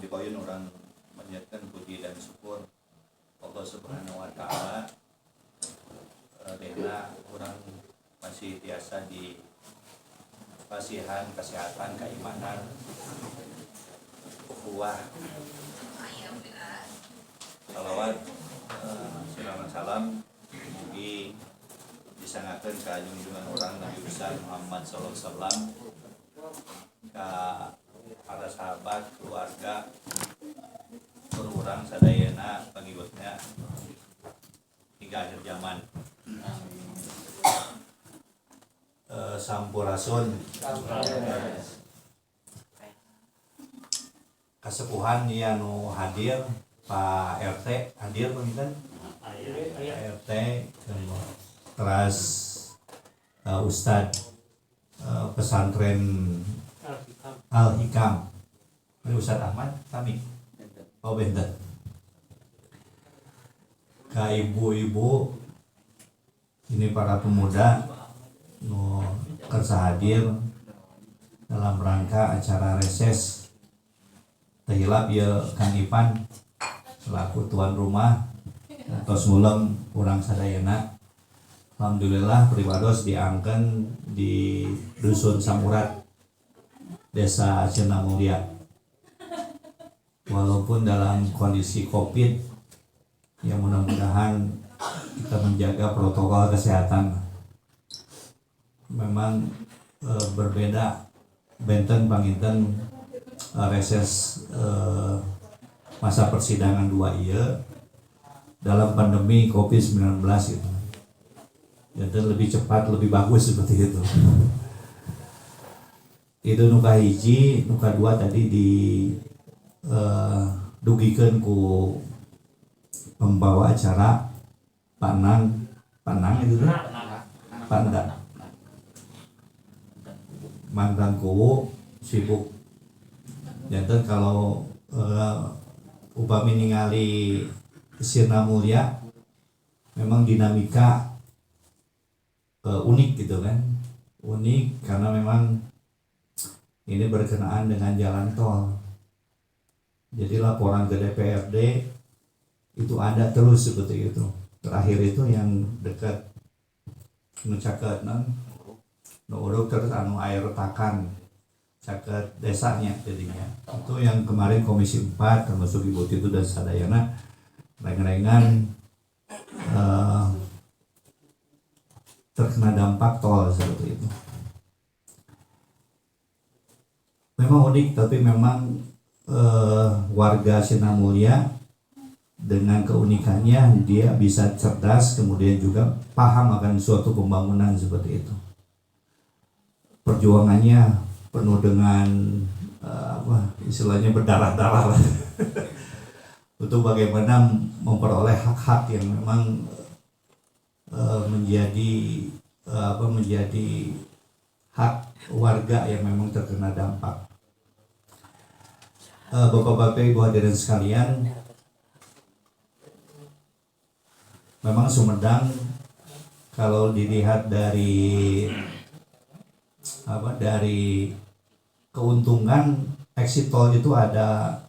dikoyun orang menyiapkan puji dan syukur Allah Subhanahu wa taala. Dena orang masih biasa di pasihan kesehatan keimanan ukhuwah salawat salam mugi disangakeun ka junjungan orang Nabi besar Muhammad sallallahu alaihi wasallam, ka para sahabat, keluarga, urang sadayana pangibutna hingga akhir zaman. Sampurasun kasepuhan nu hadir, Pak RT hadir punten, Pak RT keras Ustadz pesantren Al-Hikam, ini Ustadz Ahmad kami, oh benten, ke ibu-ibu ini para pemuda nu kersa hadir dalam rangka acara reses tehilap ya Kang Ipan selaku tuan rumah atau mulem urang sadayana. Alhamdulillah priwados diangken di Dusun Samurat, Desa Cina Mulia. Walaupun dalam kondisi Covid, yang mudah-mudahan kita menjaga protokol kesehatan. Memang berbeda benten panginten reses masa persidangan 2 ieu dalam pandemi Covid-19 itu. Jadi lebih cepat, lebih bagus seperti itu. Itu nuka hiji, nuka 2 tadi di dugikeun ku pembawa acara Panang itu tuh Pandan mantan kuwu sibuk. Janten kalau upami ningali Sirna Mulia memang dinamika unik gitu kan, unik karena memang ini berkenaan dengan jalan tol. Jadi laporan ke DPRD itu ada terus seperti itu. Terakhir itu yang dekat caket uruk terus anu air retakan caket desanya jadinya. Itu yang kemarin Komisi 4 termasuk Ibu Titu dan sadayana reng-rengan terkena dampak tol seperti itu. Memang unik, tapi memang warga Sirna Mulia dengan keunikannya dia bisa cerdas, kemudian juga paham akan suatu pembangunan seperti itu. Perjuangannya penuh dengan istilahnya berdarah-darah untuk bagaimana memperoleh hak-hak yang memang menjadi hak warga yang memang terkena dampak. Bapak-bapak, Ibu hadirin sekalian, memang Sumedang kalau dilihat dari keuntungan exit tol itu ada,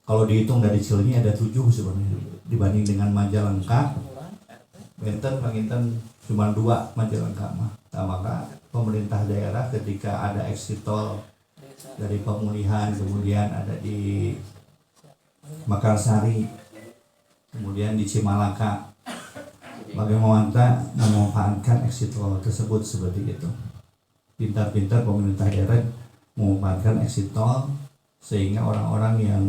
kalau dihitung dari Cileunyi ada 7 sebenarnya dibanding dengan Majalengka. Benten panginten cuma 2 Majalengka mah. Nah, maka pemerintah daerah ketika ada exit tol dari Pemulihan, kemudian ada di Mekarsari, kemudian di Cimalaka, bagaimana memanfaatkan exit tol tersebut seperti itu. Pintar-pintar pemerintah daerah memanfaatkan exit tol sehingga orang-orang yang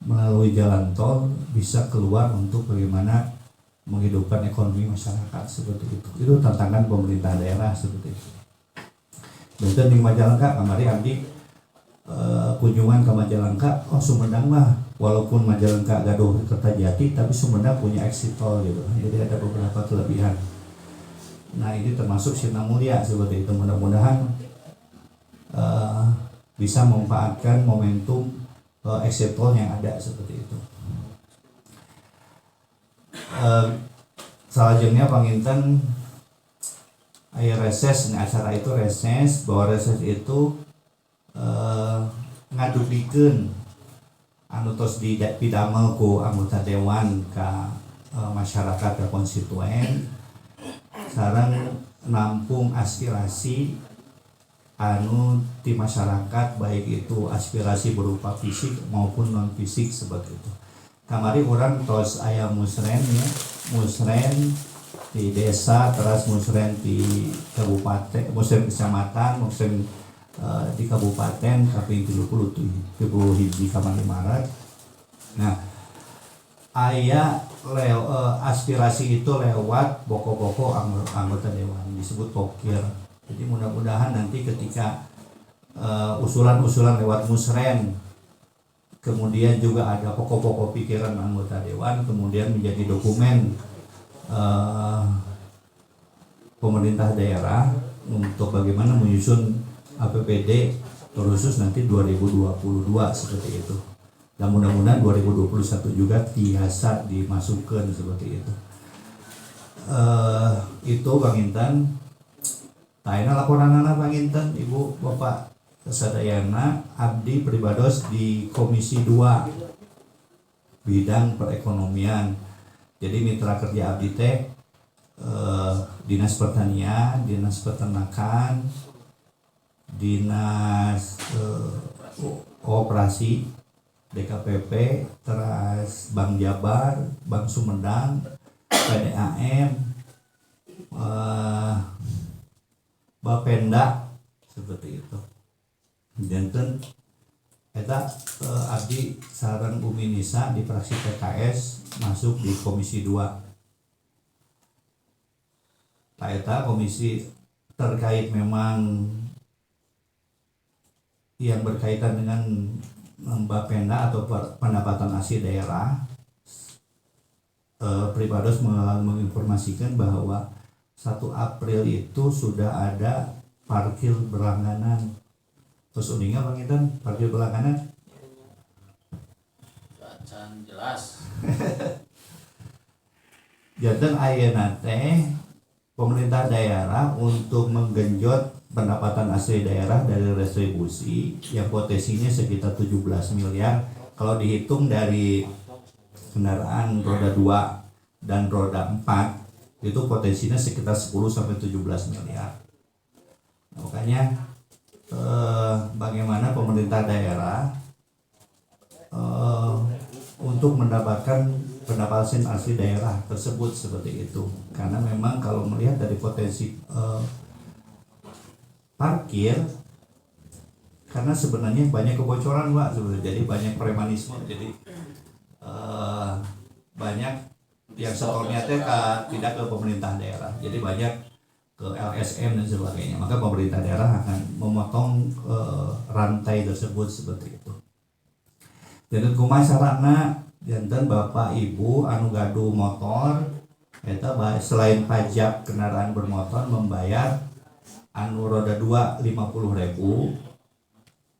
melalui jalan tol bisa keluar untuk bagaimana menghidupkan ekonomi masyarakat seperti itu. Itu tantangan pemerintah daerah seperti itu. Benten di Majalengka kemarin abdi kunjungan ke Majalengka, Sumedang mah walaupun Majalengka gaduh Kertajati tapi Sumedang punya exit tol gitu. Jadi ada beberapa kelebihan. Nah ini termasuk Sirna Mulia seperti itu. Mudah-mudahan bisa memanfaatkan momentum exit tol yang ada seperti itu. Selanjutnya panginten aya reses, nah acara itu reses, bahwa reses itu ngadupikeun anu tos dipidamel ku anggota dewan ka masyarakat ka konstituen sareng nampung aspirasi anu di masyarakat, baik itu aspirasi berupa fisik maupun non fisik seperti itu. Kamari orang tos aya musren ya, musren di desa, terus musren di kabupaten, musren kecamatan, musren di kabupaten kaping 30 hiji Kamari Maret. Nah, aya aspirasi itu lewat pokok-pokok anggota dewan disebut pokir. Jadi mudah-mudahan nanti ketika usulan-usulan lewat musren, kemudian juga ada pokok-pokok pikiran anggota dewan, kemudian menjadi dokumen pemerintah daerah untuk bagaimana menyusun APBD terkhusus nanti 2022 seperti itu. Dan mudah-mudahan 2021 juga biasa dimasukkan seperti itu. Itu Bang Intan. Taina laporan anak Bang Inten, Ibu Bapak sadayana abdi pribados di Komisi 2 bidang perekonomian. Jadi mitra kerja abdi teh Dinas Pertanian, Dinas Peternakan, Dinas Koperasi, DKPP, terus Bank Jabar, Bank Sumedang, PDAM, Bapenda seperti itu. Janten eta abdi sareng Umi Nisa di fraksi PKS masuk di Komisi 2. Eta komisi terkait memang yang berkaitan dengan Bapenda atau pendapatan asli daerah. Pribados menginformasikan bahwa 1 April itu sudah ada parkir berlangganan. Terus uninga Bang Intan, parkir berlangganan? Bacaan jelas. Janten ayeuna teh pemerintah daerah untuk menggenjot pendapatan asli daerah dari restribusi yang potensinya sekitar 17 miliar. Kalau dihitung dari kendaraan roda 2 dan roda 4 itu potensinya sekitar 10-17 miliar. Nah, makanya bagaimana pemerintah daerah untuk mendapatkan pendapatan asli daerah tersebut seperti itu. Karena memang kalau melihat dari potensi parkir, karena sebenarnya banyak kebocoran Pak sebenarnya, jadi banyak premanisme, jadi banyak yang setornya tidak ke pemerintah daerah, jadi banyak ke LSM dan sebagainya. Maka pemerintah daerah akan memotong rantai tersebut seperti itu. Dan kumaha sarana janten Bapak Ibu anu gaduh motor eta selain pajak kendaraan bermotor membayar anu roda 2 50.000,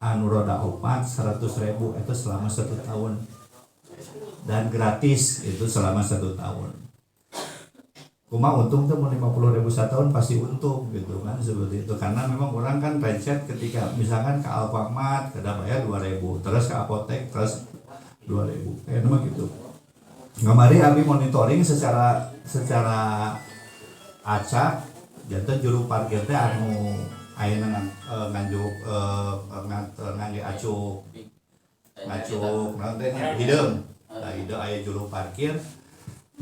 anu roda 4 100.000 itu selama 1 tahun. Dan gratis itu selama 1 tahun. Kumaha untung tuh mau 50.000 setahun pasti untung gitu kan seperti itu, karena memang orang kan pencet ketika misalkan ke Alfamart kada bayar 2.000, terus ke apotek terus 2.000 nama gitu. Kemarin abi monitoring secara acak janten juru parkir teh anu ayeuna nganjuk ngangge acuk nanti hideung. Nah, itu aya juru parkir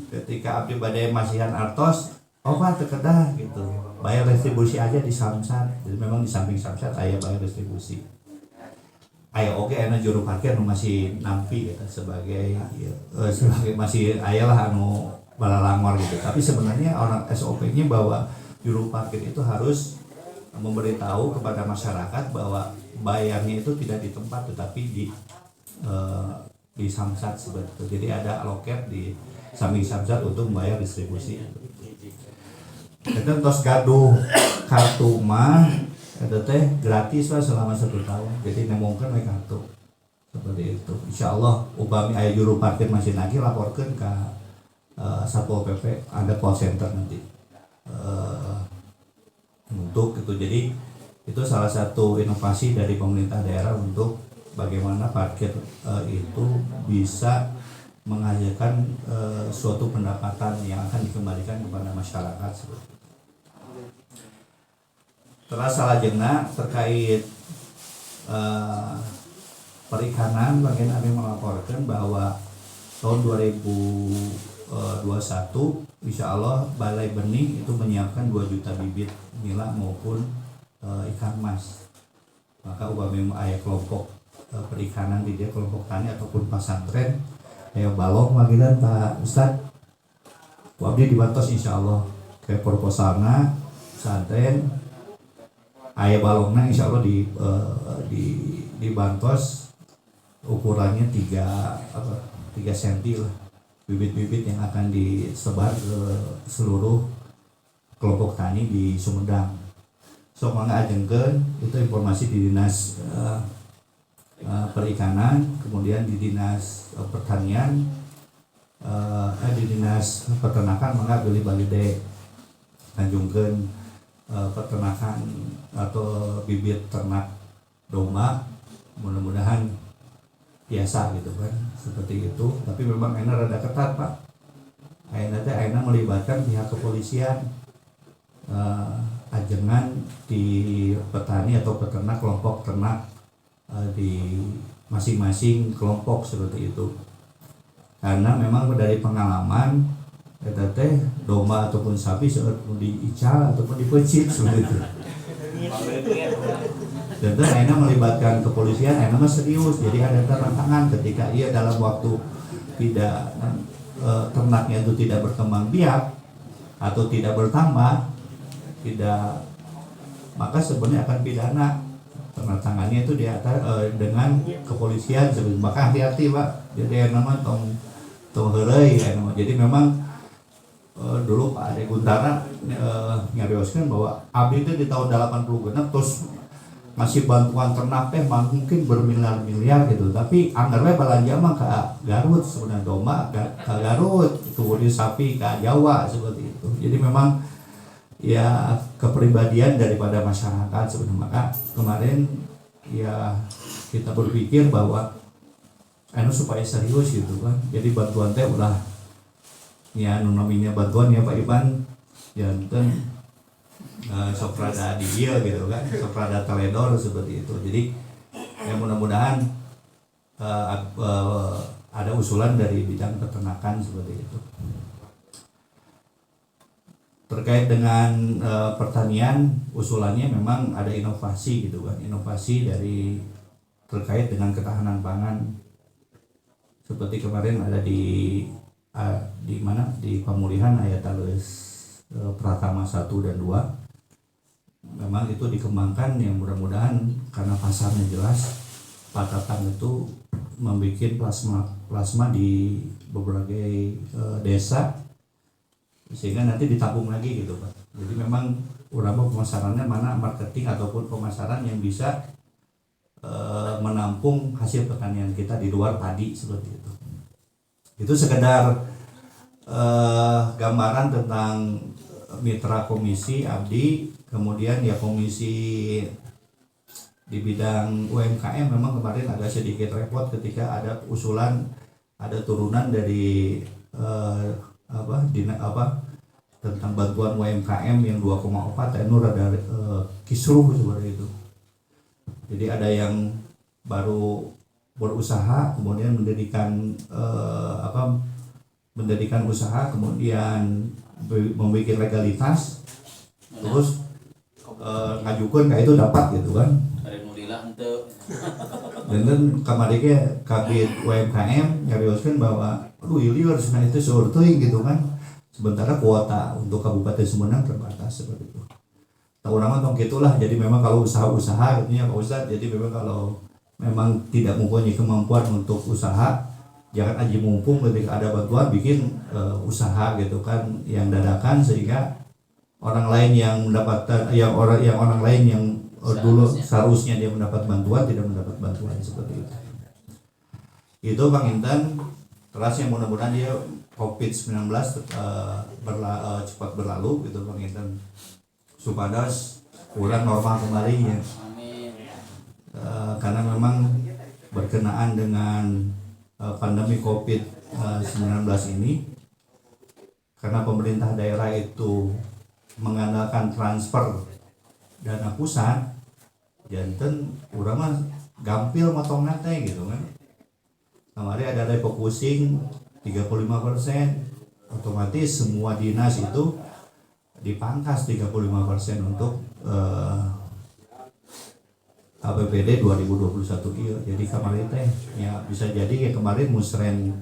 ketika abdi badai masihan artos Pak terkedah gitu, bayar restribusi aja di Samsat. Jadi memang di samping Samsat aya bayar restribusi. Aya oke anu juru parkir anu masih nampi gitu sebagai masih ayalah anu balalangor gitu. Tapi sebenarnya orang SOP-nya bahwa juru parkir itu harus memberitahu kepada masyarakat bahwa bayarnya itu tidak di tempat tetapi di Samsat seperti itu. Jadi ada loket di samping Samsat untuk membayar distribusi. Itu tos gaduh kartu mah itu teh gratis lah selama 1 tahun. Jadi nemongkeun we kartu. Seperti itu. Insyaallah upami aya juru parkir masih lagi laporkeun ke Satpol PP, ada call center nanti. Untuk itu, jadi itu salah satu inovasi dari pemerintah daerah untuk bagaimana parkir itu bisa menghasilkan suatu pendapatan yang akan dikembalikan kepada masyarakat. Terus salajengna terkait perikanan, bagian kami melaporkan bahwa tahun 2021 insya Allah Balai Benih itu menyiapkan 2 juta bibit nila maupun ikan mas. Maka upamanya aya kelompok perikanan di dia, kelompok tani ataupun pesantren aya balong magidan Pak Ustad, abdi dibantos insya Allah kayak proposalna pesantren aya balongna insya Allah dibantos ukurannya 3 cm lah, bibit-bibit yang akan disebar ke seluruh kelompok tani di Sumedang. So mangga ajengkeun itu informasi di dinas perikanan, kemudian di dinas pertanian, di dinas peternakan mangga beli balide lanjungkeun peternakan atau bibit ternak domba, mudah-mudahan biasa gitu kan, seperti itu. Tapi memang enak rada ketat Pak, enak melibatkan pihak kepolisian, ajengan di petani atau peternak, kelompok ternak di masing-masing kelompok seperti itu. Karena memang dari pengalaman teh domba ataupun sapi saat diical ataupun dipecit seperti itu. Dan enak melibatkan kepolisian, enak serius. Jadi ada tantangan ketika ia dalam waktu tidak ternaknya itu tidak berkembang biak atau tidak bertambah, maka sebenarnya akan pidana. Tangannya itu dengan kepolisian sebenarnya. Maka hati-hati Pak. Jadi yang nama tong heureuy. Jadi memang dulu Pak Ade Guntara nyarioskeun bahwa abdi itu di tahun 80 genep terus masih bantuan ternak teh mungkin bermiliar-miliar gitu. Tapi anggar we balanja mah ka Garut sebenarnya, domba ka Garut, kemudian sapi ka Jawa seperti itu. Jadi memang ya kepribadian daripada masyarakat sebenarnya. Maka kemarin ya kita berpikir bahwa supaya serius gitu kan. Jadi bantuan teh ulah ya namanya bantuan ya Pak Iban janten sok rada di dia gitu kan, sok rada teledor seperti itu. Jadi ya mudah-mudahan ada usulan dari bidang peternakan seperti itu. Terkait dengan pertanian, usulannya memang ada inovasi gitu kan, inovasi dari terkait dengan ketahanan pangan. Seperti kemarin ada di mana di pemulihan ayat Pratama 1 dan 2. Memang itu dikembangkan, yang mudah-mudahan karena pasarnya jelas, Pak Tatang itu membuat plasma di beberapa desa, sehingga nanti ditabung lagi gitu Pak. Jadi memang urama pemasarannya mana marketing ataupun pemasaran yang bisa menampung hasil pertanian kita di luar padi seperti itu. Itu sekedar gambaran tentang mitra komisi abdi. Kemudian ya komisi di bidang UMKM memang kemarin agak sedikit repot ketika ada usulan, ada turunan dari tentang bantuan UMKM yang 2,4 itu ada kisruh seperti itu. Jadi ada yang baru berusaha kemudian mendirikan usaha, kemudian membuat legalitas, terus ngajukan kayak itu dapat gitu kan. Dan kamarnya kabit UMKM nyarioskan bahwa ini harus itu seurteuing gitu kan. Sementara kuota untuk Kabupaten Sumedang terbatas seperti itu. Tahu nama tong gitulah. Jadi memang kalau usaha-usaha gitu ya Pak Ustadz, jadi memang kalau memang tidak mempunyai kemampuan untuk usaha, jangan aja mumpung ketika ada bantuan bikin usaha gitu kan yang dadakan, sehingga orang lain yang mendapatkan orang lain yang dulu seharusnya dia mendapat bantuan tidak mendapat bantuan seperti itu. Itu Bang Intan. Terus yang mudah-mudahan dia COVID-19 cepat berlalu gitu Bang Intan, supados kurang normal kembali ya. Karena memang berkenaan dengan pandemi COVID-19 ini, karena pemerintah daerah itu mengandalkan transfer dana pusat, janten urang mah gampil motongna teh gitu kan. Kemarin ada refocusing 35%, otomatis semua dinas itu dipangkas 35% untuk APBD 2021 iya. Jadi kemarin teh ya bisa jadi ya kemarin musren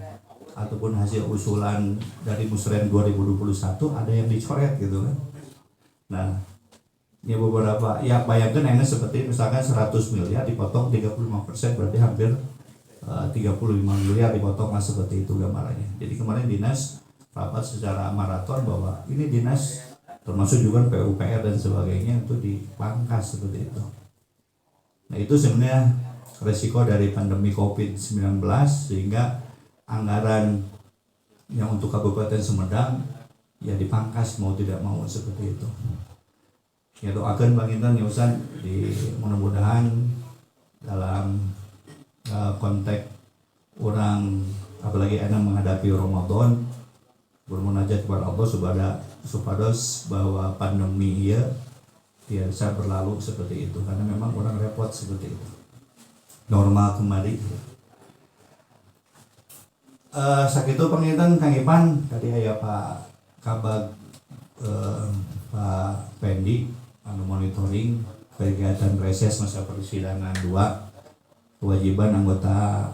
ataupun hasil usulan dari musren 2021 ada yang dicoret gitu kan. Nah, ya beberapa ya bayangkan ini seperti misalkan 100 miliar dipotong 35% berarti hampir 35 miliar dipotong lah, seperti itu gambarannya. Jadi kemarin dinas rapat secara maraton bahwa ini dinas termasuk juga PUPR dan sebagainya itu dipangkas seperti itu. Nah itu sebenarnya resiko dari pandemi COVID-19, sehingga anggaran yang untuk Kabupaten Sumedang ya dipangkas mau tidak mau seperti itu. Ya doakan Bang Intan ya Ustaz, mudah-mudahan dalam konteks orang apalagi enak menghadapi Ramadan bermunajat kepada Allah supados bahwa pandemi ya biasa berlalu seperti itu, karena memang orang repot seperti itu, normal kembali. Sakitu penginten Kang Ipan tadi aya Pak Kabag Pak Pendi anu monitoring kegiatan reses masa persidangan 2, kewajiban anggota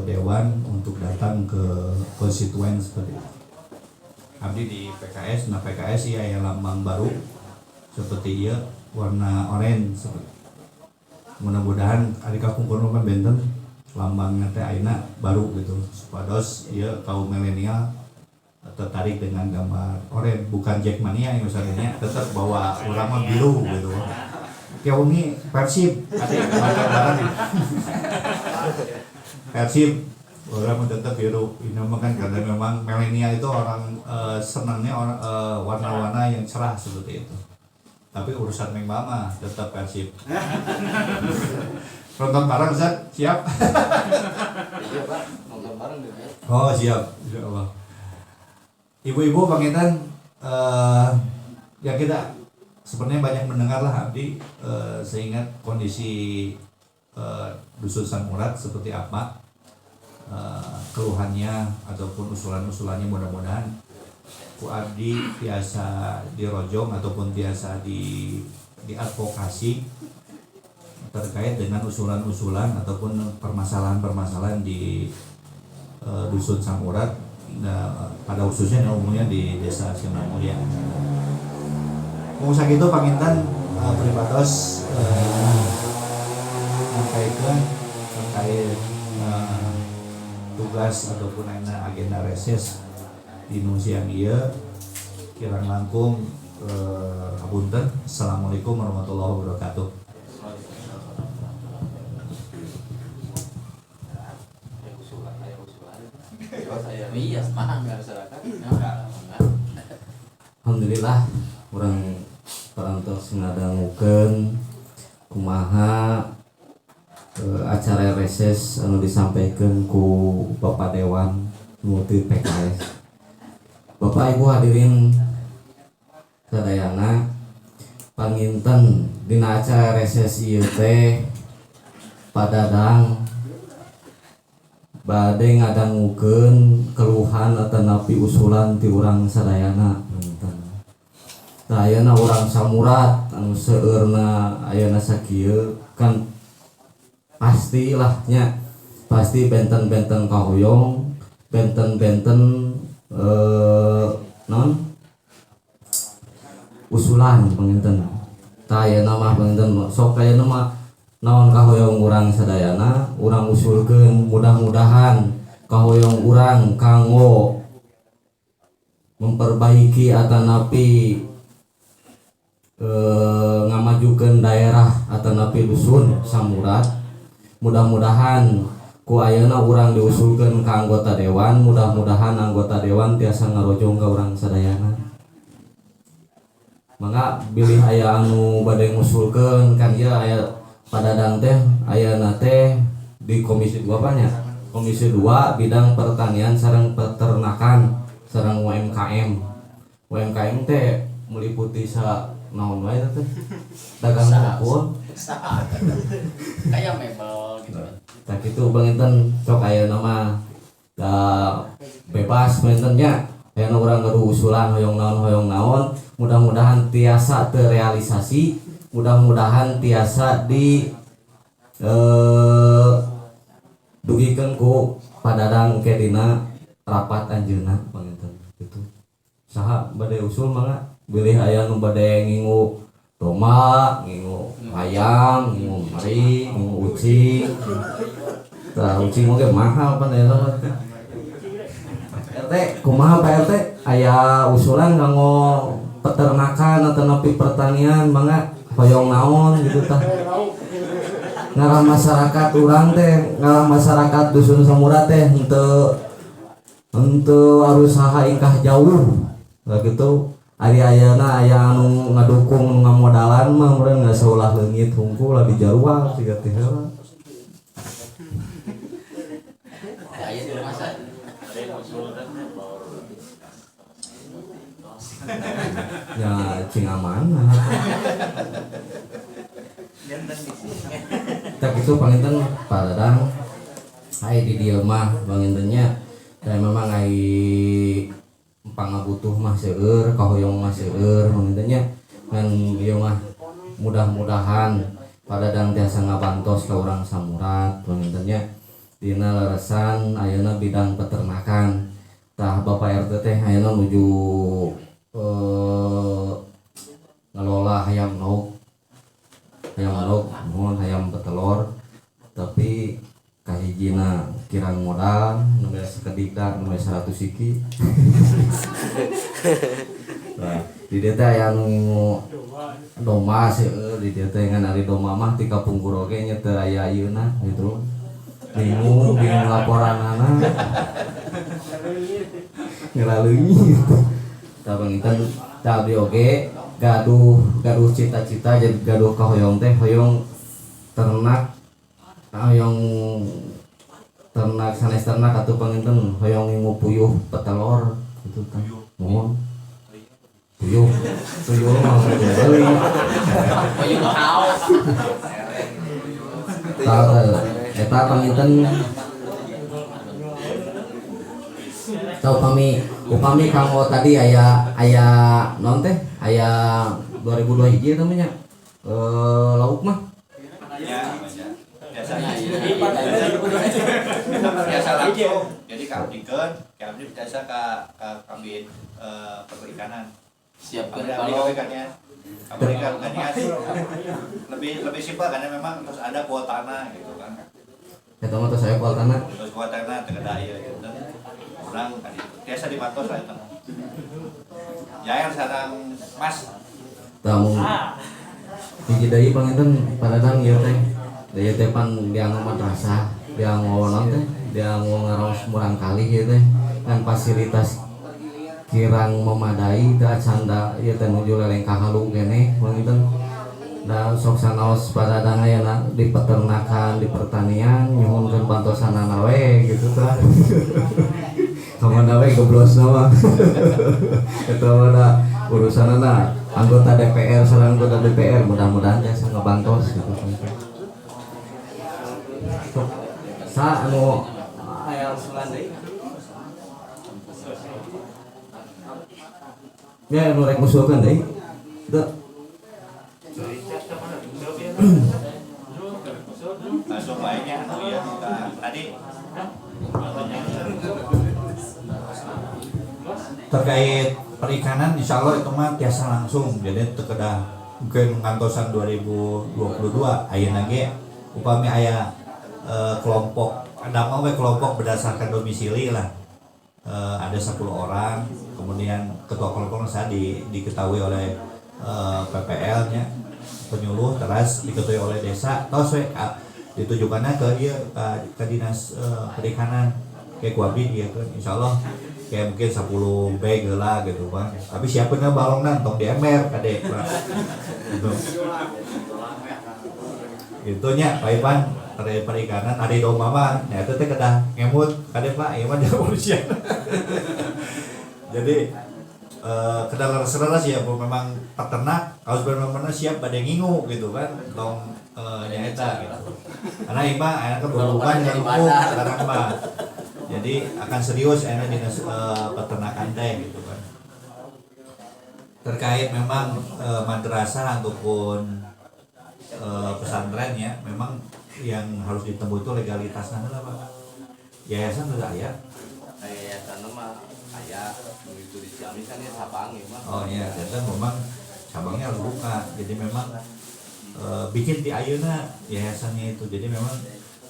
dewan untuk datang ke konstituen seperti itu. Abdi di PKS, nah PKS ya yang lambang baru seperti iya warna oranye seperti. Mudah-mudahan adika kumpul rumah benten lambangnya teh ayeuna baru gitu, supados ieu kaum milenial tertarik dengan gambar oranye, bukan Jackmania yang misalnya tetap bawa ulama biru gitu. Kieu ini Persib ada yang barang Persib orang tetap biru. Ini memang kan karena memang milenial itu orang senangnya warna-warna yang cerah seperti itu. Tapi urusan Meng Mama tetap Persib. Nonton bareng Zat, siap? Iya Pak, nonton bareng juga. Oh siap, insya Allah. Ibu-ibu Bang Intan, ya kita sebenarnya banyak mendengar lah Abdi seingat kondisi Dusun Samurat seperti apa, keluhannya ataupun usulan-usulannya. Mudah-mudahan ku Abdi biasa dirojong ataupun biasa diadvokasi terkait dengan usulan-usulan ataupun permasalahan-permasalahan di Dusun Samurat, pada khususnya umumnya di Desa Siana Mulia. Pengusaha itu Pangintan peribatos menyampaikan terkait tugas ataupun agenda reses di Nusiang iya kirang langkung hapunten. Assalamualaikum warahmatullahi wabarakatuh. Iya, semangat masyarakat. Alhamdulillah orang parantos ngadangukeun kumaha acara reses anu disampaikan ku Bapak Dewan Multi PKS. Bapak Ibu hadirin sadayana, panginten dina acara reses ieu teh padadang bade ngadangukeun keluhan atau napi usulan ti urang sadayana. Tah ayeuna urang Samurat anu seueurna ayeuna sakieu kan pastilah nya, pasti benten-benten kahoyong, benten-benten non usulan panginten. Tah ayeuna mah panginten sok ayeuna mah naon kahoyong urang sadayana urang usulkeun, mudah-mudahan kahoyong urang kanggo memperbaiki atanapi ngamajukeun daerah atanapi dusun Samurat. Mudah-mudahan ku ayeuna urang diusulkeun ka anggota dewan, mudah-mudahan anggota dewan tiasa ngarojong ka urang sadayana. Mangga bilih aya anu bade ngusulkeun kan ieu aya padadang teh ayeuna teh di komisi 2 banyak. Komisi 2 bidang pertanian sareng peternakan sareng UMKM. UMKM teh meliputi naon wae teh. Dagang pun. Kayak mebel gitu. Tak itu Bang Inten sok aya nama bebas Bang Inten nya. Aya urang gaduh usulan hoyong naon, mudah-mudahan tiasa terrealisasi, mudah-mudahan tiasa di dugikeun ku padadang ke dina rapat anjeunna Bang Inten gitu. Saha bade usul mangga bilih aya nu bade ngingu domba, ngingu ayam, ngingu mari, ngingu ucing. Tah ucing oge mahal pan eta. RT, kumaha Pak RT? Aya usulan kanggo peternakan atau nepi pertanian mangga hoyong naon gitu tah. Ngaran masyarakat urang teh, ngaran masyarakat dusun Samura teh henteu arusaha ingkah jauh. Lah gitu. Ari ayeuna aya anu ngadukung ngamodalan mah urang geus ulah leungit hungkul lah dijarual siga teh heula. Aya di rumah saya. Ya cing amanah. Tak itu panginten padadang ai di dieu mah pangintennya dan memang ai pangabutuh mah seueur kahoyong mah seueur pangintennya ngan ieu mah mudah-mudahan padadang tiasa ngabantos ka urang Samurat pangintennya dina leresan ayeuna bidang peternakan tah Bapak RT teh ayeuna nuju ngelola hayam lauk mohon hayam petelur tapi kahijina kirang modal nomor seketika nomor 100 siki. Nah, di dieu teh aya nu domba seueur di dieu teh ngan ari domba mah ti kapungkur oge nya teu aya ayeuna gitu. Bingung laporanana. Ngelaluin. Tah bangitan tah abdi oge gaduh cita-cita jadi gaduh kahoyong teh hoyong ternak sanes ternak atuh panginten hoyong ngingu puyuh petelor gitu kan mohon puyuh mah deui Puyuh haus. eta panginten upami kamu tadi aya non teh aya 2002 hiji namanya lauk mah biasa langsung jadi kabdikeun kami biasa ka kabin perikanan Siapkan abdi kalau ikannya lebih simpel karena memang terus ada kuotana gitu kan eta mah saya kuotana terus kuotana teu ada ieu gitu urang biasa dipantos lah eta jayan sareng mas tamu hiji deui panginten padadang ieu teh daya teh pan dianggo madrasah dianggo naon teh dianggo ngaraos murang kali ieu teh kan fasilitas kirang memadai da canda ieu teh nuju leleng kahalung keneh panginten da sok sanaos padadang ayeuna di peternakan di pertanian nyuhunkeun bantosanana we gitu tah kamana we goblosna mah eta mah urusanana anggota DPR sareng anggota DPR mudah-mudahan tiasa ngabantos gitu sa anu aya usulan deui ya anu rek ngusulkeun deui teu langsung lainnya ya tadi terkait perikanan insya Allah itu mah tiasa langsung jadi terkedah mungkin ngantosan 2022 ayeuna ge upami aya kelompok ada mah kelompok berdasarkan domisili lah ada 10 orang kemudian ketua kelompok saya diketahui oleh PPL nya penyuluh terus diketahui oleh desa tos we ditujukannya ke dinas perikanan kayak kuabdi dia kan insyaallah kayak mungkin 10 bag lah gitu Bang tapi siapanya balongan tong di emer kadek Pak gitu itunya Pak Ipan pada perikanan ada domba mah ya itu teh kedah ngemut kade Pak ieu mah polisian. Jadi kedah leres-leres ya bu memang peternak harus benar-benar siap pada ngingu gitu kan tong nyaeta gitu. Karena iba aya keburukan ngarukuk sekarang mah. Jadi akan serius aya di peternakan teh gitu kan. Terkait memang madrasah ataupun pesantren ya memang yang harus ditemui itu legalitasnya lah Pak. Yayasan udah aya. Yayasan mah aya begitu di Ciamis kan ya cabang ya mah. Oh iya, dan memang cabangnya harus buka. Jadi memang bikin di ayeuna yayasannya itu. Jadi memang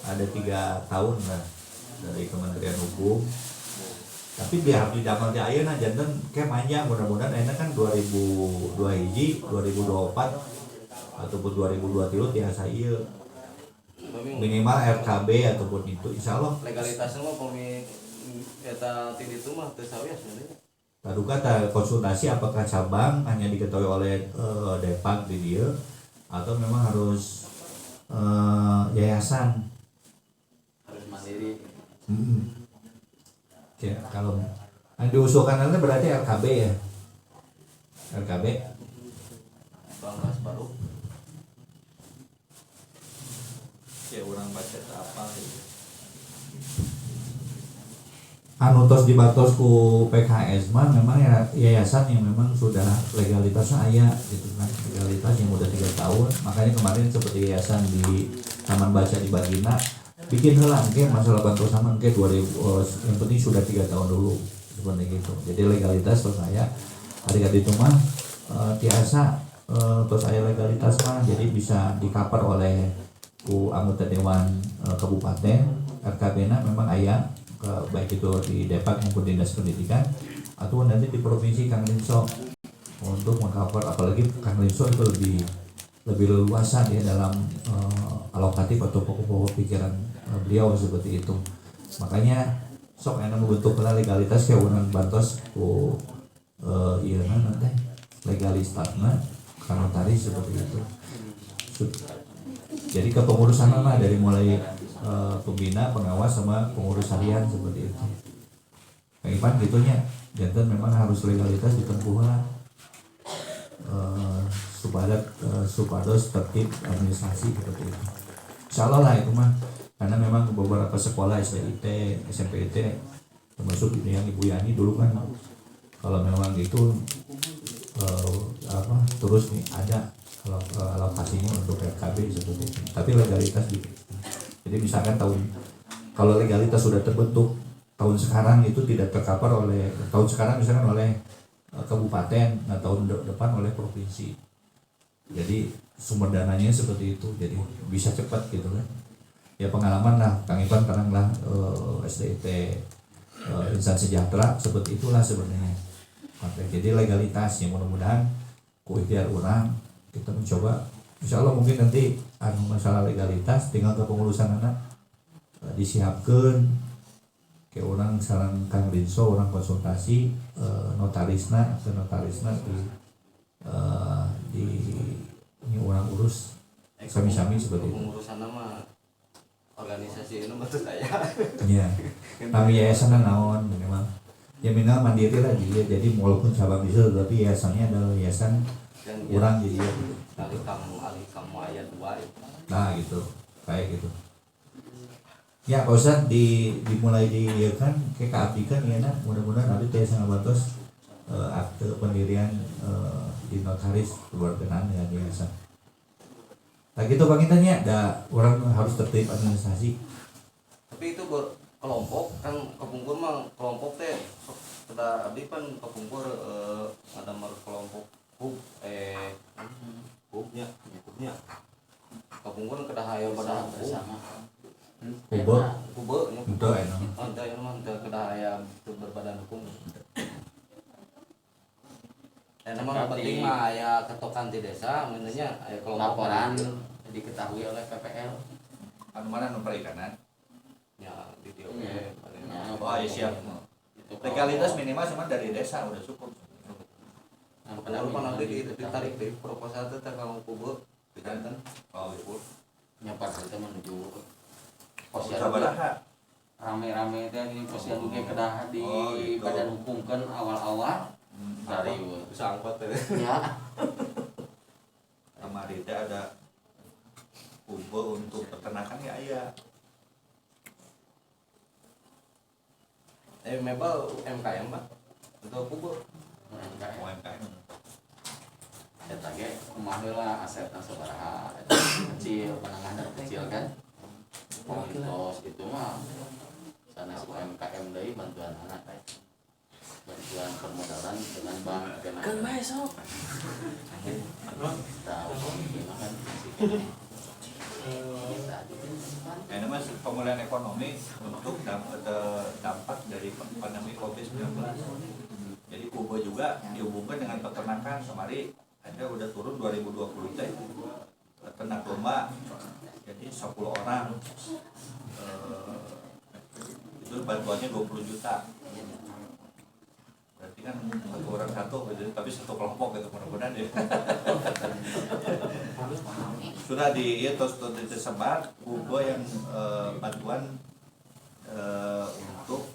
ada 3 tahun lah dari Kementerian Hukum. Tapi biar didamel di ayeuna janten kayak manja mudah-mudahan ayeuna kan 2002 hiji, 2024 ataupun 2023 tiasa ieu minimal RKB ataupun itu insyaallah Legalitasnya mah pemi eta ti ditu mah teu sawias sebenarnya. Tadu kata konsultasi apakah cabang hanya diketahui oleh Depak di dia atau memang harus yayasan. Harus mandiri. Ya, kalau yang diusulkan itu berarti RKB ya. RKB Banggas baru. Ya orang baca apa gitu. anu tos dibatos ku PKS mah memang ya yayasan yang memang sudah legalitasnya aya gitu kan, legalitas yang udah 3 tahun. Makanya kemarin seperti yayasan di Taman Baca di Bagina bikin heula engke masalah bantu sama engke 2000 yang penting sudah 3 tahun dulu seperti gitu. Jadi legalitas terus saya adik-adik itu mah tiasa terus aya legalitas mah jadi bisa di-cover oleh ku anggota dewan kabupaten. RKB-na memang aya baik itu di Depak maupun Dinas Pendidikan atau nanti di provinsi Kang Linso untuk mengcover, apalagi Kang Linso itu lebih leluasa ya dalam alokatif atau pokok-pokok pikiran beliau seperti itu. Makanya sok enak membentuk legalitas kewenangan bantos ku iya nanti legalitasnya karena tadi seperti itu. Jadi kepengurusan mah dari mulai pembina, pengawas sama pengurus harian seperti itu. Kang Ipan gitunya, jantan memang harus legalitas ditempuh lah supados tertib administrasi seperti itu. Insyaallah lah itu mah, karena memang beberapa sekolah SDIT, SMPT termasuk yang Ibu Yani dulu kan kalau memang itu terus nih ada kalau alokasinya untuk RKB seperti itu. Tapi legalitas gitu. Jadi misalkan kalau legalitas sudah terbentuk tahun sekarang itu tidak tercover oleh tahun sekarang misalkan oleh kabupaten, nah tahun depan oleh provinsi. Jadi sumber dananya seperti itu, jadi bisa cepat gitu kan. Ya pengalaman lah Kang Ipan terang lah SDIT Insan Sejahtera seperti itulah sebenarnya. Jadi legalitas yang mudah-mudahan ku ikhtiar orang kita mencoba. Insya Allah mungkin nanti masalah legalitas tinggal kepengurusan anak disiapkan ke orang saran Kang Linso orang konsultasi notarisna di ini orang urus sami-sami seperti itu. Pengurusan nama organisasi itu maksud saya. Iya. Kami yayasan naon memang ya minimal mandiri lah dia. Jadi walaupun cabang bisa tapi yayasannya adalah yayasan orang jadi alih kamu ayat 2. Nah gitu kayak gitu ya Pak Ustadz dimulai ya kan kayak keabdikan ya nah mudah-mudahan nanti teh sangat batas akte pendirian di notaris berkenaan dengan yayasan. Nah gitu Pak Intanya ada orang harus tertib administrasi. Tapi itu kelompok kan kepungkur mah kelompok teh sudah abdi kan kepungkur ada kelompok hubnya kepungkur kedah aya pada bersama Kubo nya itu enak ada yang mah kedah aya berbadan hukum. Dan memang penting mah aya ketokan di desa menurutnya aya kelompok laporan diketahui oleh PPL Anu mana nu perikanan? ya di DOP. Oh ya siap. Legalitas minimal cuma dari desa udah cukup. Padahal lupa nanti ditarik dari proposal itu kamu kubur diganten Oh ibu. nyapat kita menuju posyandu Sabaraha. rame-rame teh ini posyandu ge kedah di Oh, gitu. badan hukumkeun awal-awal dari bisa angkot ya. ya Kamari teh ada kumpul untuk peternakan ya aya. Mebel UMKM Pak. Itu kubur. UMKM eta ge kumaha heula asetna sabaraha kecil menengah dan kecil kan komunitas itu mah sanes UMKM deui bantuan anak bantuan permodalan dengan bank kan besok tahu kan Ini mas pemulihan ekonomi untuk dampak dari pandemi COVID-19. Jadi Kubo juga dihubungkan dengan peternakan. Kemarin ada udah turun 2020 teh ternak domba. Jadi 10 orang itu bantuannya 20 juta. Berarti kan satu orang satu, tapi satu kelompok gitu mudah-mudahan ya. Sudah terus disebar Kubo yang bantuan untuk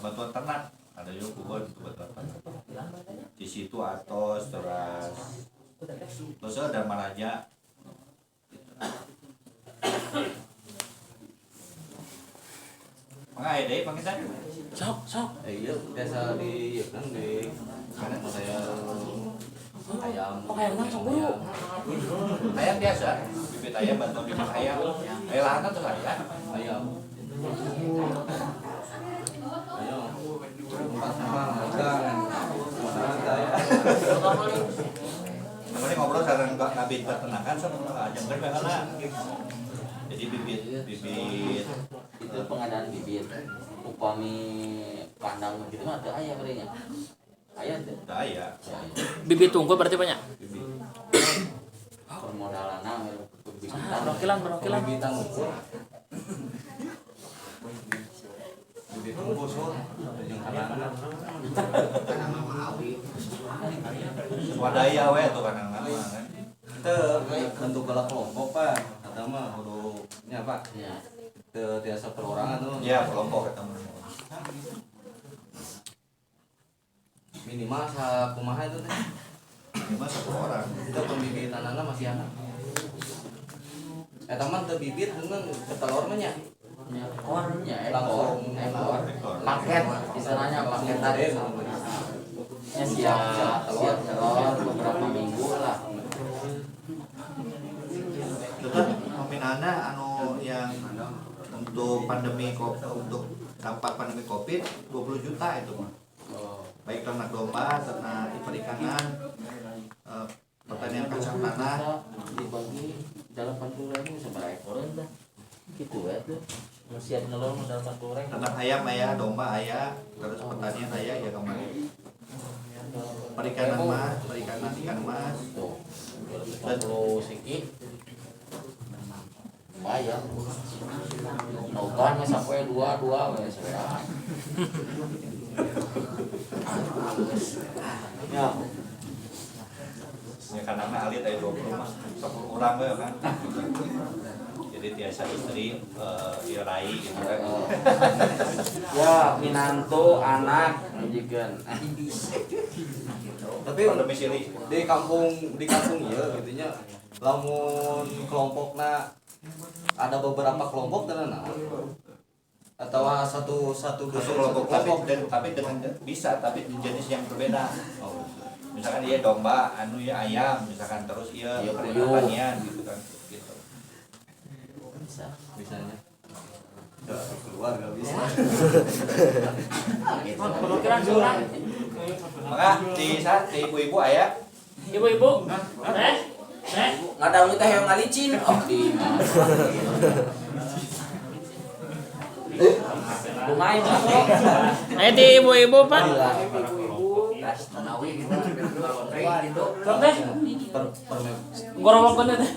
bantuan ternak. Ada juga Kubo itu bantuan ternak. Di situ Atos terus ada Malaja. Mangga deh pangitan. sok Iya, biasa di kan di mana saya ayam. ayam langsung buru Ayam biasa. Bibit ayam bantuan bibit ayam. Ayam lahan tuh ayam. Ayam. Ayam. Tempat sama magang. Kemarin ngobrol sareng Kabid Peternakan sama ajengkeun baheula. Jadi bibit itu pengadaan bibit upami kandang gitu mah ada ayam berenya ayam teh Teu aya. Bibit unggul berarti banyak. Bibit. permodalan Berokilan. Bibitan ukur. Bibit unggul sur. Jeung kalangan. Swadaya we tuh kan nama kan. Teu bentuk bala kelompok Pak. Eta mah kudu nya Pak. ya Teu tiasa perorangan tuh. Ya kelompok eta mah. Minimal sakumaha itu teh. Cuma 1 orang. Itu pembibitanana masih anak. Eta mah teu bibit dengan ketelor mah nya. kornya Langkor. paket istilahnya paket tadi ya siap telur beberapa minggu lah Tetap nominalna anu yang untuk untuk dampak pandemi Covid 20 juta itu mah. Baik ternak domba, ternak perikanan, pertanian kacang tanah. dibagi dalam 80.000 seberapa ekor dah gitu ya tuh siap nelor dalam 40.000 Ternak ayam aya, domba aya, terus pertanian aya ya kemarin. Perikanan mas, ikan mas. tuh 40 siki bayar nogan sampai 2 wes Ya. Ya karena alit aya 20 mas, 10 orang we kan. Jadi tiasa istri irai gitu kan. ya minantu anak jikan Tapi Domisili. di kampung ieu gitu nya lamun kelompokna ada beberapa kelompok tenan atau satu Satu dusun kelompok kelompok tapi dengan bisa tapi di jenis yang berbeda. Misalkan dia domba, anu ya ayam, misalkan terus iya Iya, pertanian gitu kan. Gitu. bisa bisanya. Ya, keluar gak bisa. Berokilan surang. Maka di ibu-ibu aya Ibu-ibu. ngadang teh yang ngalicin oh di lumayan masuk Ayo di ibu-ibu Pak. Tanawi gitu Sok deh. Gorowokkeun teh.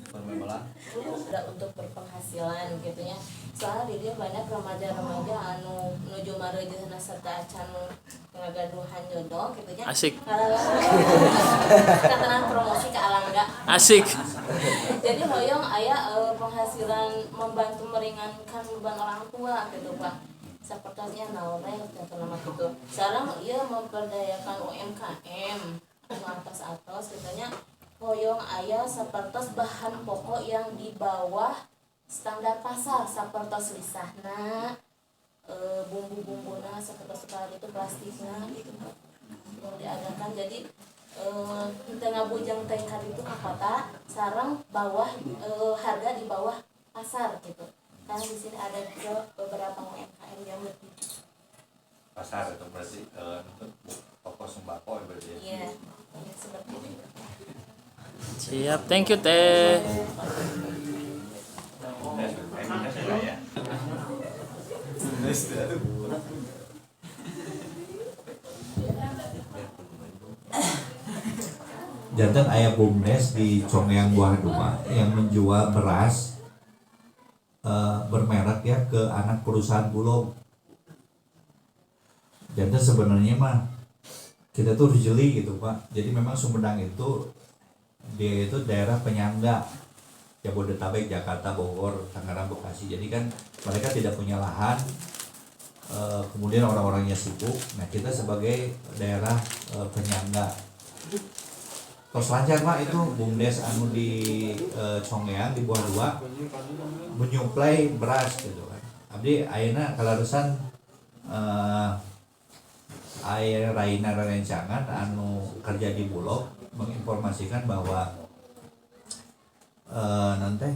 Permebelan. udah untuk berpenghasilan gitu ya soalnya di dia banyak remaja-remaja anu nuju mareujeun serta acan ngagaduhan jodoh gitu nya. Asik. Katanan promosi ke alangga. Asik. Jadi hoyong aya penghasilan membantu meringankan beban orang tua gitu Pak. Sepertinya naon gitu nama gitu. Sekarang ieu memperdayakan UMKM anu atas-atas katanya hoyong aya sapertos bahan pokok yang di bawah standar pasar sapertos lisahna bumbu-bumbuna sapertos sekali itu plastiknya gitu yang diadakan jadi kita ngabujang teh itu ke kota sarang bawah harga di bawah pasar gitu karena di sini ada juga beberapa UMKM yang lebih pasar itu berarti toko sembako berarti ya. iya seperti itu. Siap, thank you Teh. Ya. Jantan ayah Bumdes di Congeyang Buah 2 yang menjual beras bermerek ya ke anak perusahaan Bulog. Jantan sebenarnya mah kita tuh harus jeli gitu Pak. Jadi memang Sumedang itu dia itu daerah penyangga Jabodetabek, Jakarta, Bogor, Tangerang, Bekasi. Jadi kan mereka tidak punya lahan. Kemudian orang-orangnya sibuk. Nah kita sebagai daerah penyangga tos lancar Pak itu Bumdes anu di Congeyang di Buah 2 menyuplai beras gitu kan. Abdi ayeuna kalarusan aya Raina rencangan anu kerja di Bulog menginformasikan bahwa nanti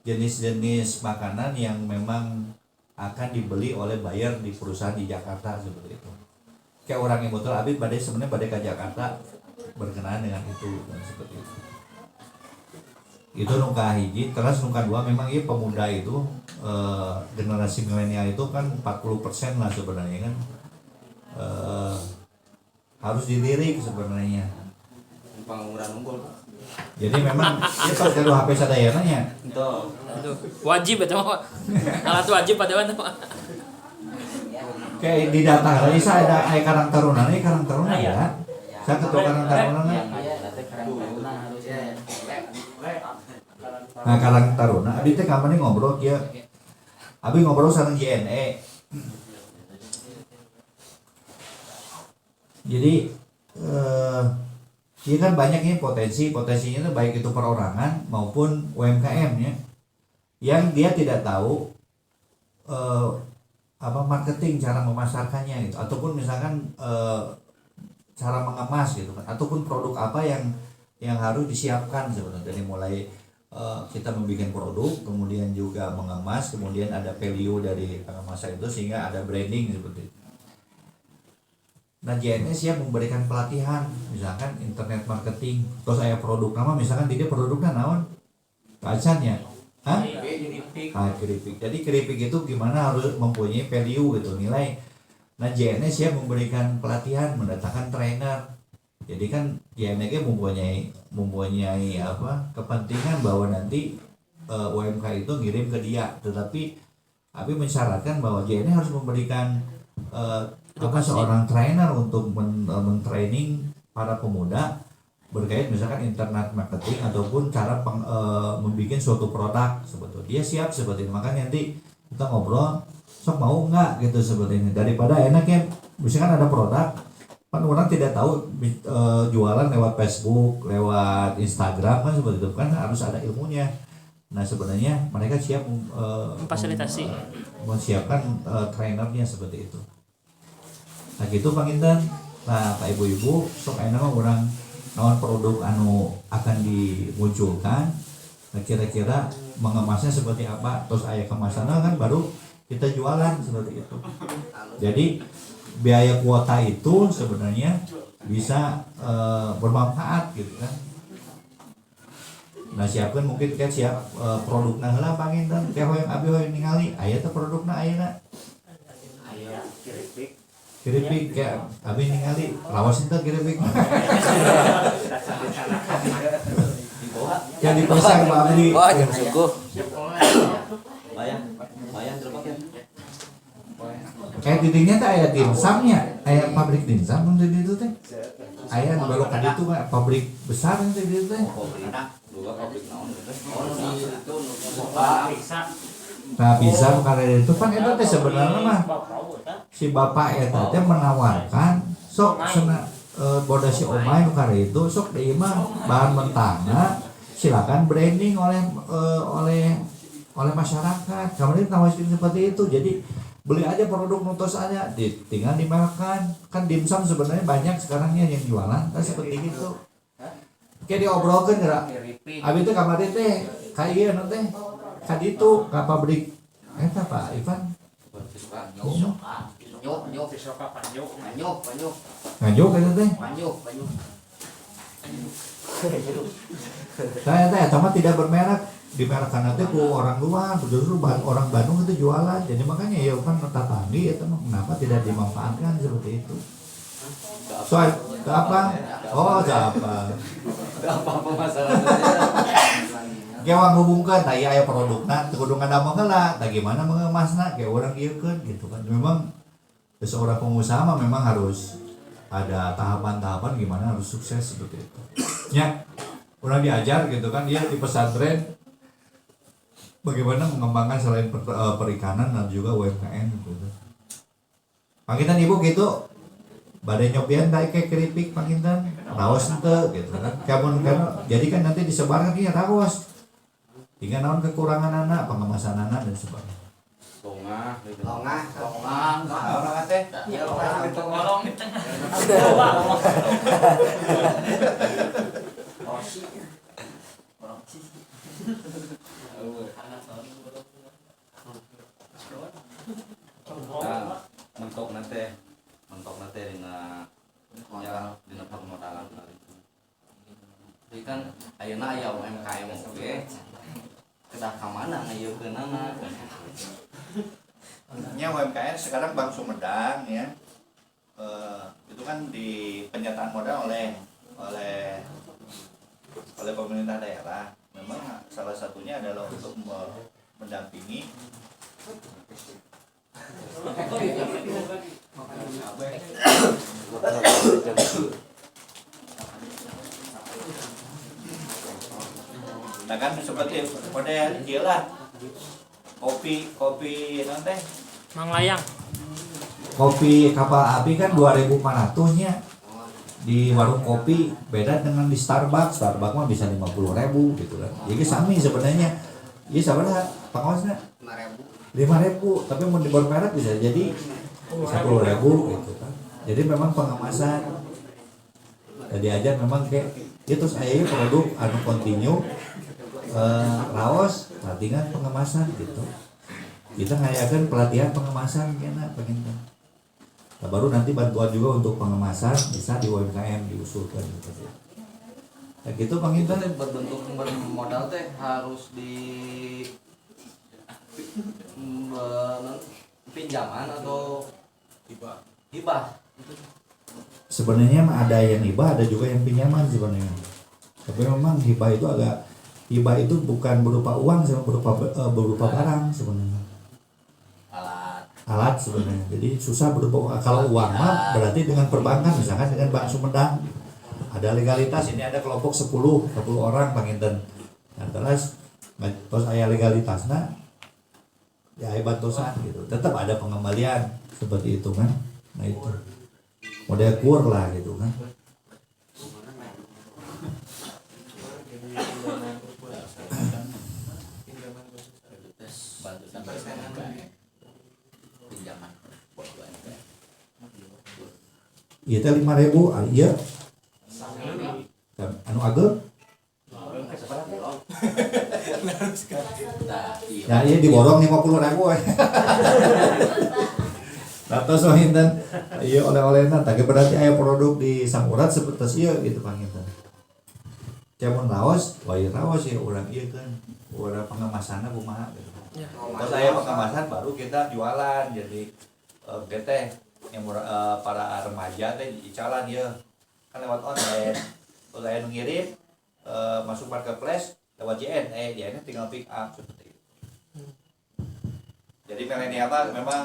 jenis-jenis makanan yang memang akan dibeli oleh buyer di perusahaan di Jakarta seperti itu. Kayak orang yang betul Abid badai sebenarnya badai ke Jakarta berkenaan dengan itu dan seperti itu. Itu nungka hiji, terus nungka dua memang iya pemuda itu generasi milenial itu kan 40% lah sebenarnya kan harus dilirik sebenarnya. Pengangguran unggul. Jadi memang itu kalau HP sadayana nya. Itu Aduh, wajib eta mah. Alat wajib pada mana? Kayak di data lagi saya ada Karang Taruna nih Karang Taruna ya. Saya ketua Karang Taruna nih. Nah Karang Taruna, Abi teh kapan ngobrol ya? Abi ngobrol sareng JNE. Jadi ini kan banyaknya potensinya itu baik itu perorangan maupun UMKM ya, yang dia tidak tahu apa marketing cara memasarkannya gitu, ataupun misalkan cara mengemas gitu kan, ataupun produk apa yang harus disiapkan sebenarnya dari mulai kita membuat produk, kemudian juga mengemas, kemudian ada value dari pengemasan itu sehingga ada branding seperti itu. Nah JNE siap memberikan pelatihan misalkan internet marketing, terus saya produk nama misalkan dia produknya naon kacannya keripik. Jadi keripik itu gimana harus mempunyai value gitu, nilai. Nah JNE siap memberikan pelatihan, mendatangkan trainer. Jadi kan JNE mempunyai apa kepentingan bahwa nanti UMK itu ngirim ke dia, tetapi mensyaratkan bahwa JNE harus memberikan seorang trainer untuk men-training para pemuda berkait misalkan internet marketing ataupun cara membuat suatu produk sebetulnya. Dia siap seperti itu. Makanya nanti kita ngobrol, sok mau nggak gitu seperti ini. Daripada enaknya misalkan ada produk kan orang tidak tahu jualan lewat Facebook, lewat Instagram kan seperti itu kan harus ada ilmunya. Nah sebenarnya mereka siap Memfasilitasi. menyiapkan trainernya seperti itu. Nah gitu Pak Inten. Nah Pak Ibu-ibu sok enak mah orang nawan produk anu akan dimunculkan. Nah kira-kira mengemasnya seperti apa, terus aya kemasannya kan baru kita jualan seperti itu. Jadi biaya kuota itu sebenarnya bisa bermanfaat gitu kan. Nah siapkan mungkin kan siap produkna heula Pak Inten. Kayak hoyong abi hoyong ningali aya teh produkna ayeuna. Keripik kayak abi ningali lawas itu keripik. Yang dipasang Pak Abdi. wah jam suku. Bayang. lumayan terpakai. Kayak dindingnya teh aya dimsumnya, aya pabrik dimsum mun di ditu teh. Aya nu belok ka ditu mah pabrik besar teh di ditu teh. Pabrik dua pabrik naon gitu. Oh di itu Nah, bisa karena itu kan eta teh sebenarnya mah si bapak eta teh menawarkan sok cenah boda si omah nu kare itu sok deui mah bahan mentahna silakan branding oleh masyarakat. Kemarin tawarin seperti itu. Jadi beli aja produk nutos aja, tinggal dimakan. Kan dimsum sebenarnya banyak sekarangnya yang jualan, kan seperti itu. Kayak diobrolkan gerak. Abi teh kemarin teh ka ieu teh ka ditu ka pabrik eta Pak Ivan. Nyok Ngajuk eta teh. Saya teh sama tidak bermerek, dimerkkan teh ku orang luar, justru orang Bandung itu jualan. Jadi makanya ya kan tetanggi itu mah kenapa tidak dimanfaatkan seperti itu. Soal ke apa? Oh, ke apa? Apa masalahnya? Kayak ngubungkan, nah iya aya produkna, teu kudu ngadamel heula, tah gimana mengemasna, kayak orang ieukeun gitu kan. Memang seorang pengusaha mah memang harus ada tahapan-tahapan gimana harus sukses seperti itu. Ya, orang diajar gitu kan, dia di pesantren bagaimana mengembangkan selain perikanan dan juga UMKM gitu. Pangitan ibu gitu, badai nyobian kayak keripik pangitan, raos ente gitu kan. Kamu kan, jadi kan nanti disebarkan dia raos. Tinggal naon kekurangan anak, pengemasan anak dan sebagainya. Longah, orang teh ya orang itu ngolong mentok nanti dina ya dina permodalan kali. jadi kan ayeuna aya UMKM oge kedah ka mana ngayeukkeunana Nya UMKM sekarang Bank Sumedang ya, itu kan di penyataan modal oleh pemerintah daerah. Memang salah satunya adalah untuk mendampingi nah kan seperti model gila kopi nanti Mang Layang. Kopi kapal api kan 2.400 nya di warung kopi, beda dengan di Starbucks. Starbucks mah bisa 50.000 gitu kan. Jadi sami sebenarnya. Iya sabarha pangosna 5.000, tapi mau dibor merek bisa jadi 10.000 gitu kan. Jadi memang pengemasan diajar memang kayak itu aya produk anu continue raos latihan pengemasan gitu. Kita ngayakeun pelatihan pengemasan kena pengen. Nah, baru nanti bantuan juga untuk pengemasan bisa di UMKM diusulkan gitu. Nah, gitu Bang itu Intan. teh berbentuk bermodal teh harus di pinjaman atau hibah Sebenarnya ada yang hibah, ada juga yang pinjaman sebenarnya. Tapi memang hibah itu bukan berupa uang, berupa barang sebenarnya. Alat sebenarnya. Jadi susah berupa kalau uang mah berarti dengan perbankan, misalkan dengan Bank Sumedang ada legalitas, ini ada kelompok 10 orang panginten. Nah, terus aya legalitasna ya bantuan gitu. Tetap ada pengembalian seperti itu kan. Nah itu model kur lah gitu kan. Iya teh 5.000, iya. Anu ageng? Nah iya diborong 50.000. Terus Hinten, iya oleh-olehna, tapi berarti aya produk di Sangurat seperti iya gitu Bang Hinten. Camun raos, wah raos ya orang iya kan, udah pengemasannya kumaha gitu. Terus aya pengemasan baru kita jualan, jadi kita yang para remaja teh dicalan ya kan lewat online. Terus aya nu ngirim masuk marketplace lewat JNE, JNE tinggal pick up seperti itu. Jadi milenial mah memang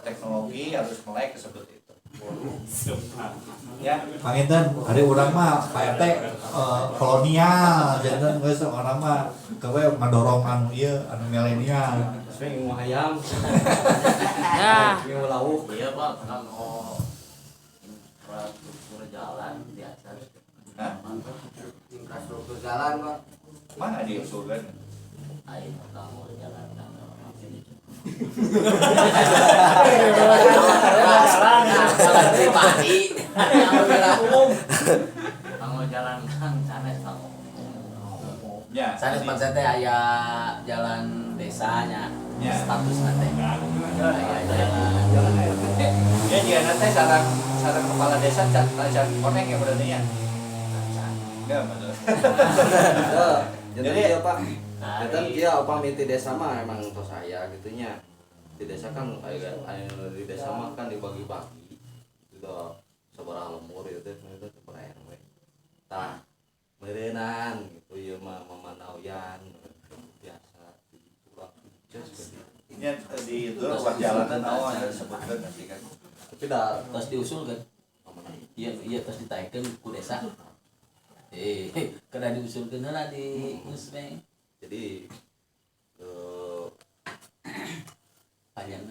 teknologi harus melek seperti itu. Ya, Panginten, hari orang mah Pak RT kolonial, jadi geus orang mah kewe ngadorong anu ieu anu milenial. Sering mau ayam, Ya, mau lauk. Iya pak, kan infrastruktur jalan biasa. Hah? Infrastruktur jalan pak. mana diusulkan? Ayo kamu jalan kan orang sini. Jalan pribadi, jalan umum. Kamu jalan kan sanes kamu. Ya, Sanes maksudnya aya jalan desanya, Ya. status nanti. Aya jalan RT. ya jika nanti sarang kepala desa can konek ya berarti ya. Enggak betul. Jadi ya Pak, Nah, kan dia apa miti desa mah emang tos saya gitunya. Di desa kan di desa mah kan dibagi-bagi. Gitu sabaraha lemur itu itu per RW. Tah, meureunnan gitu ieu mah mamanauyan biasa kurang just gitu. Ini di itu ruas jalan awal yang disebutkan nanti kan. Tapi dah terus diusulkan. Iya terus ditaikkan ku desa. Kada diusulkan lah di Musme. jadi